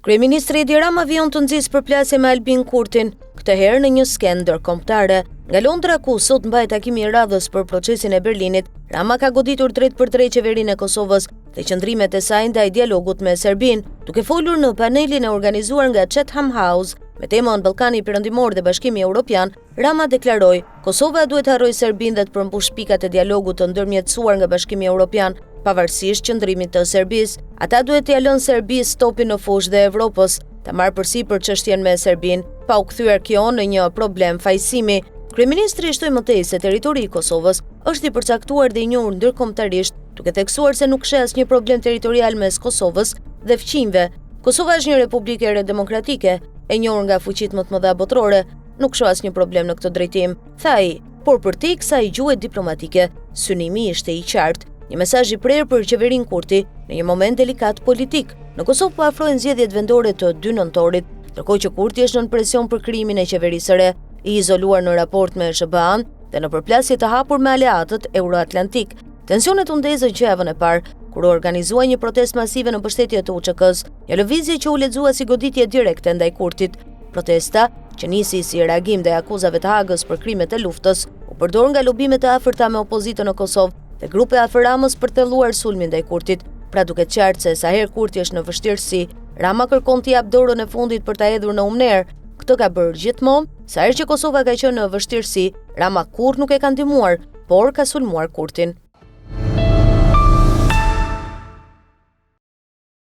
Kryeministri Edi Rama vijon të nxjisë përplasje me Albin Kurtin, këtë herë në një skenë ndërkombëtare. Nga Londra, ku sot mbahet takimi i radhës për procesin e Berlinit, Rama ka goditur drejt për drejt qeverinë e Kosovës dhe qëndrimet e saj ndaj dialogut me Serbinë, duke folur në panelin e organizuar nga Chatham House me temën Ballkani Perëndimor dhe Bashkimi Evropian. Rama deklaroi: Kosova duhet të harrojë Serbinë dhe të përmbush pikat e dialogut të ndërmjetësuar nga Bashkimi Evropian, pavarësisht qëndrimit të Serbisë. Ata duhet t'ia lënë Serbisë topin në fushë dhe Evropës ta marrë përsipër çështjen me Serbinë, pa u kthyer kjo në një problem fajsimi. Kryeministri shtoi mëtej se territori i Kosovës është i përcaktuar dhe i njohur ndërkombëtarisht, duke theksuar se nuk sheh asnjë problem territorial mes Kosovës dhe fqinjve. Kosova është një republikë e demokratike, e njohur nga fuqitë më të mëdha botërore, nuk shoh asnjë problem në këtë drejtim, tha ai, por për te kësaj gjuhë diplomatike, synimi ishte i qartë. Një mesazh i prerë për qeverinë Kurti në një moment delikat politik. Në Kosovë po afrohen zgjedhjet vendore të 2 nëntorit, ndërkohë që Kurti është nën presion për krijimin e qeverisë së re, i izoluar në raport me SBA-n dhe në përplasje të hapur me aleatët euroatlantik. Tensionet u ndezën që javën e parë, kur u organizua një protestë masive në mbështetje të UÇK-s, një lëvizje që u lexua si goditje direkte ndaj Kurtit. Protesta, që nisi si reagim ndaj akuzave të Hagës për krimet e luftës, u përdor nga lobimet e afërta me opozitën në Kosovë dhe grupe afër Ramës për thelluar sulmin ndaj Kurtit. Pra duket qartë se sa herë Kurti është në vështirësi, Rama kërkon t'i jap dorën e fundit për ta hedhur në umner. Këtë ka bërë gjithmonë, sa herë që Kosova ka qenë në vështirësi, Rama kurrë nuk e ka ndihmuar, por ka sulmuar Kurtin.